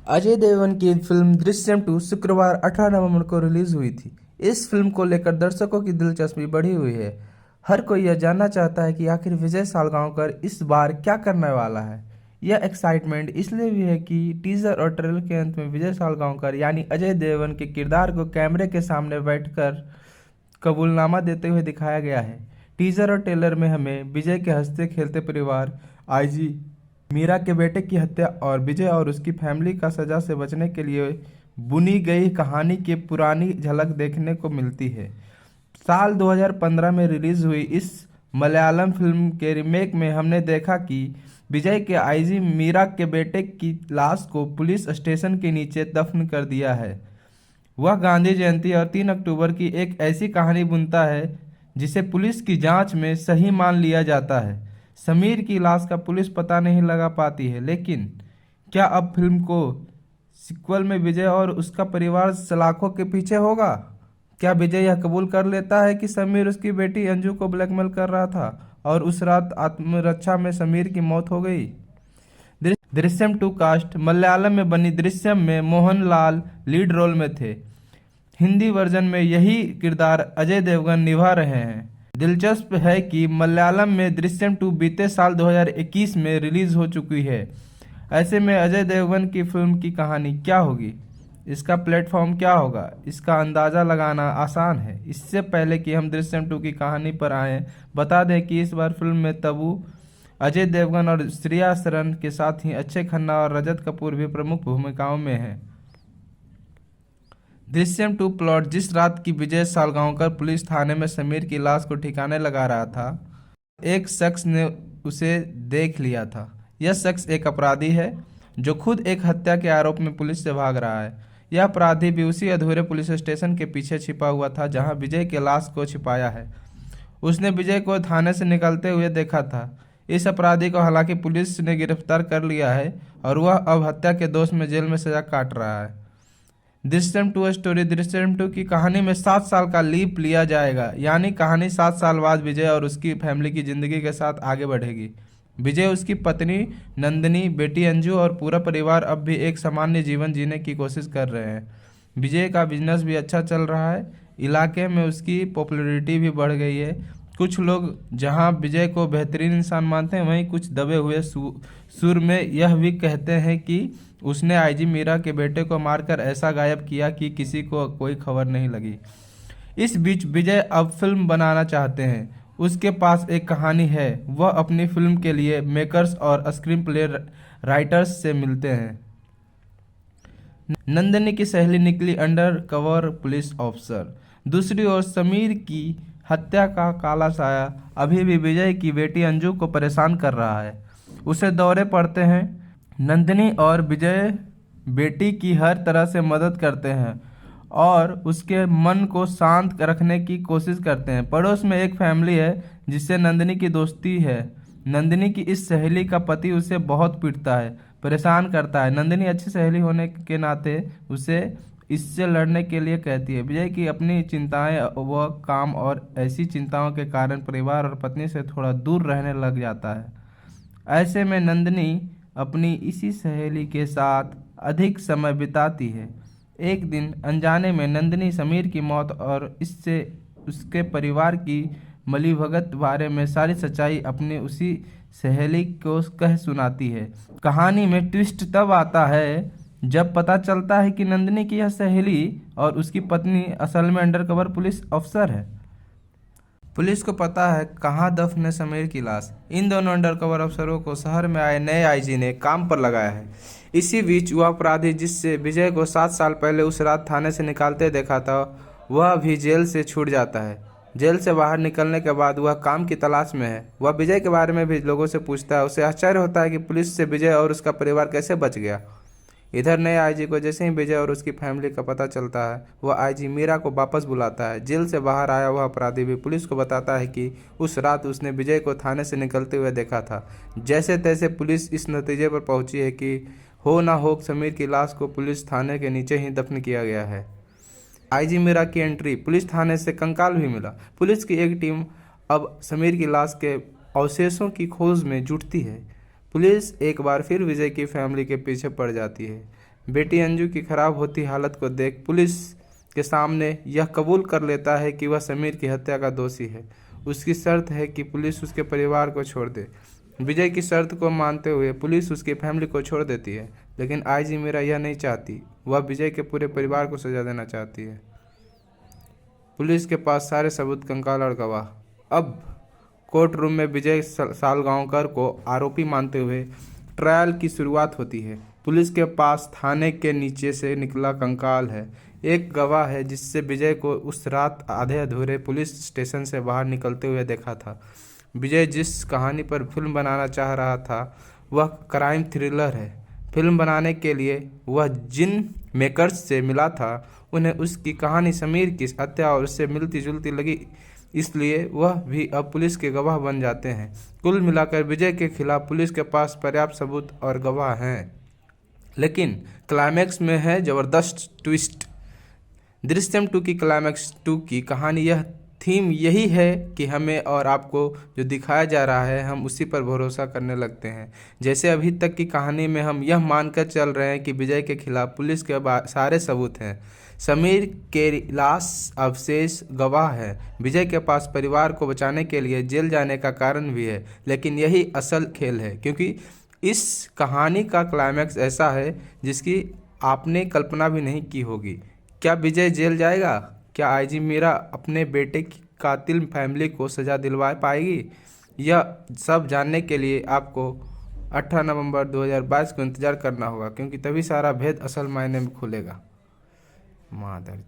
अजय देवगन की फिल्म दृश्यम 2 शुक्रवार 18 नवंबर को रिलीज हुई थी। इस फिल्म को लेकर दर्शकों की दिलचस्पी बढ़ी हुई है। हर कोई यह जानना चाहता है कि आखिर विजय सालगांवकर इस बार क्या करने वाला है। यह एक्साइटमेंट इसलिए भी है कि टीजर और ट्रेलर के अंत में विजय सालगांवकर यानी अजय देवगन के किरदार को कैमरे के सामने बैठकर कबूलनामा देते हुए दिखाया गया है। टीजर और ट्रेलर में हमें विजय के हंसते खेलते परिवार, आईजी मीरा के बेटे की हत्या और विजय और उसकी फैमिली का सजा से बचने के लिए बुनी गई कहानी की पुरानी झलक देखने को मिलती है। साल 2015 में रिलीज हुई इस मलयालम फिल्म के रीमेक में हमने देखा कि विजय के आईजी मीरा के बेटे की लाश को पुलिस स्टेशन के नीचे दफन कर दिया है। वह गांधी जयंती और 3 अक्टूबर की एक ऐसी कहानी बुनता है जिसे पुलिस की जांच में सही मान लिया जाता है। समीर की लाश का पुलिस पता नहीं लगा पाती है, लेकिन क्या अब फिल्म को सीक्वल में विजय और उसका परिवार सलाखों के पीछे होगा? क्या विजय यह कबूल कर लेता है कि समीर उसकी बेटी अंजू को ब्लैकमेल कर रहा था और उस रात आत्मरक्षा में समीर की मौत हो गई? दृश्यम 2 कास्ट मलयालम में बनी दृश्यम में मोहनलाल लीड रोल में थे। हिंदी वर्जन में यही किरदार अजय देवगन निभा रहे हैं। दिलचस्प है कि मलयालम में दृश्यम 2 बीते साल 2021 में रिलीज हो चुकी है। ऐसे में अजय देवगन की फिल्म की कहानी क्या होगी, इसका प्लेटफॉर्म क्या होगा, इसका अंदाज़ा लगाना आसान है। इससे पहले कि हम दृश्यम 2 की कहानी पर आएँ, बता दें कि इस बार फिल्म में तब्बू, अजय देवगन और श्रेया सरन के साथ ही अक्षय खन्ना और रजत कपूर भी प्रमुख भूमिकाओं में हैं। दृश्यम 2 प्लॉट: जिस रात की विजय सालगांवकर पुलिस थाने में समीर की लाश को ठिकाने लगा रहा था, एक शख्स ने उसे देख लिया था। यह शख्स एक अपराधी है जो खुद एक हत्या के आरोप में पुलिस से भाग रहा है। यह अपराधी भी उसी अधूरे पुलिस स्टेशन के पीछे छिपा हुआ था जहां विजय के लाश को छिपाया है। उसने विजय को थाने से निकलते हुए देखा था। इस अपराधी को हालांकि पुलिस ने गिरफ्तार कर लिया है और वह अब हत्या के दोष में जेल में सजा काट रहा है। दृश्यम 2 स्टोरी: दृश्यम 2 की कहानी में 7 साल का लीप लिया जाएगा, यानी कहानी 7 साल बाद विजय और उसकी फैमिली की जिंदगी के साथ आगे बढ़ेगी। विजय, उसकी पत्नी नंदिनी, बेटी अंजू और पूरा परिवार अब भी एक सामान्य जीवन जीने की कोशिश कर रहे हैं। विजय का बिजनेस भी अच्छा चल रहा है। इलाके में उसकी पॉपुलैरिटी भी बढ़ गई है। कुछ लोग जहां विजय को बेहतरीन इंसान मानते हैं, वहीं कुछ दबे हुए सुर में यह भी कहते हैं कि उसने आईजी मीरा के बेटे को मारकर ऐसा गायब किया कि किसी को कोई खबर नहीं लगी। इस बीच विजय अब फिल्म बनाना चाहते हैं। उसके पास एक कहानी है। वह अपनी फिल्म के लिए मेकर्स और स्क्रीन प्ले राइटर्स से मिलते हैं। नंदिनी की सहेली निकली अंडर कवर पुलिस ऑफिसर। दूसरी ओर समीर की हत्या का काला साया अभी भी विजय की बेटी अंजू को परेशान कर रहा है। उसे दौरे पड़ते हैं। नंदिनी और विजय बेटी की हर तरह से मदद करते हैं और उसके मन को शांत रखने की कोशिश करते हैं। पड़ोस में एक फैमिली है जिससे नंदिनी की दोस्ती है। नंदिनी की इस सहेली का पति उसे बहुत पीटता है, परेशान करता है। नंदिनी अच्छी सहेली होने के नाते उसे इससे लड़ने के लिए कहती है। विजय की अपनी चिंताएं व काम और ऐसी चिंताओं के कारण परिवार और पत्नी से थोड़ा दूर रहने लग जाता है। ऐसे में नंदिनी अपनी इसी सहेली के साथ अधिक समय बिताती है। एक दिन अनजाने में नंदिनी समीर की मौत और इससे उसके परिवार की मिलीभगत बारे में सारी सच्चाई अपनी उसी सहेली को कह सुनाती है। कहानी में ट्विस्ट तब आता है जब पता चलता है कि नंदिनी की यह सहेली और उसकी पत्नी असल में अंडरकवर पुलिस अफसर है। पुलिस को पता है कहाँ दफन है समीर की लाश। इन दोनों अंडरकवर अफसरों को शहर में आए नए आईजी ने काम पर लगाया है। इसी बीच वह अपराधी जिससे विजय को 7 साल पहले उस रात थाने से निकालते देखा था, वह भी जेल से छूट जाता है। जेल से बाहर निकलने के बाद वह काम की तलाश में है। वह विजय के बारे में भी लोगों से पूछता है। उसे आश्चर्य होता है कि पुलिस से विजय और उसका परिवार कैसे बच गया। इधर नए आईजी को जैसे ही विजय और उसकी फैमिली का पता चलता है, वह आईजी मीरा को वापस बुलाता है। जेल से बाहर आया वह अपराधी भी पुलिस को बताता है कि उस रात उसने विजय को थाने से निकलते हुए देखा था। जैसे तैसे पुलिस इस नतीजे पर पहुंची है कि हो ना हो समीर की लाश को पुलिस थाने के नीचे ही दफन किया गया है। आईजी मीरा की एंट्री: पुलिस थाने से कंकाल भी मिला। पुलिस की एक टीम अब समीर की लाश के अवशेषों की खोज में जुटती है। पुलिस एक बार फिर विजय की फैमिली के पीछे पड़ जाती है। बेटी अंजू की खराब होती हालत को देख पुलिस के सामने यह कबूल कर लेता है कि वह समीर की हत्या का दोषी है। उसकी शर्त है कि पुलिस उसके परिवार को छोड़ दे। विजय की शर्त को मानते हुए पुलिस उसकी फैमिली को छोड़ देती है, लेकिन आईजी मीरा यह नहीं चाहती। वह विजय के पूरे परिवार को सजा देना चाहती है। पुलिस के पास सारे सबूत, कंकाल और गवाह। अब कोर्ट रूम में विजय सालगांवकर को आरोपी मानते हुए ट्रायल की शुरुआत होती है। पुलिस के पास थाने के नीचे से निकला कंकाल है, एक गवाह है जिससे विजय को उस रात आधे अधूरे पुलिस स्टेशन से बाहर निकलते हुए देखा था। विजय जिस कहानी पर फिल्म बनाना चाह रहा था वह क्राइम थ्रिलर है। फिल्म बनाने के लिए वह जिन मेकर्स से मिला था उन्हें उसकी कहानी समीर की हत्या और उससे मिलती जुलती लगी, इसलिए वह भी अब पुलिस के गवाह बन जाते हैं। कुल मिलाकर विजय के खिलाफ पुलिस के पास पर्याप्त सबूत और गवाह हैं। लेकिन क्लाइमैक्स में है ज़बरदस्त ट्विस्ट। दृश्यम 2 की क्लाइमैक्स 2 की कहानी यह थीम यही है कि हमें और आपको जो दिखाया जा रहा है हम उसी पर भरोसा करने लगते हैं। जैसे अभी तक की कहानी में हम यह मानकर चल रहे हैं कि विजय के खिलाफ पुलिस के सारे सबूत हैं। समीर के लाश अवशेष गवाह है। विजय के पास परिवार को बचाने के लिए जेल जाने का कारण भी है। लेकिन यही असल खेल है, क्योंकि इस कहानी का क्लाइमैक्स ऐसा है जिसकी आपने कल्पना भी नहीं की होगी। क्या विजय जेल जाएगा? क्या आईजी मीरा अपने बेटे की कातिल फैमिली को सज़ा दिलवा पाएगी? यह सब जानने के लिए आपको 18 नवंबर 2022 को इंतज़ार करना होगा, क्योंकि तभी सारा भेद असल मायने में खुलेगा। मादर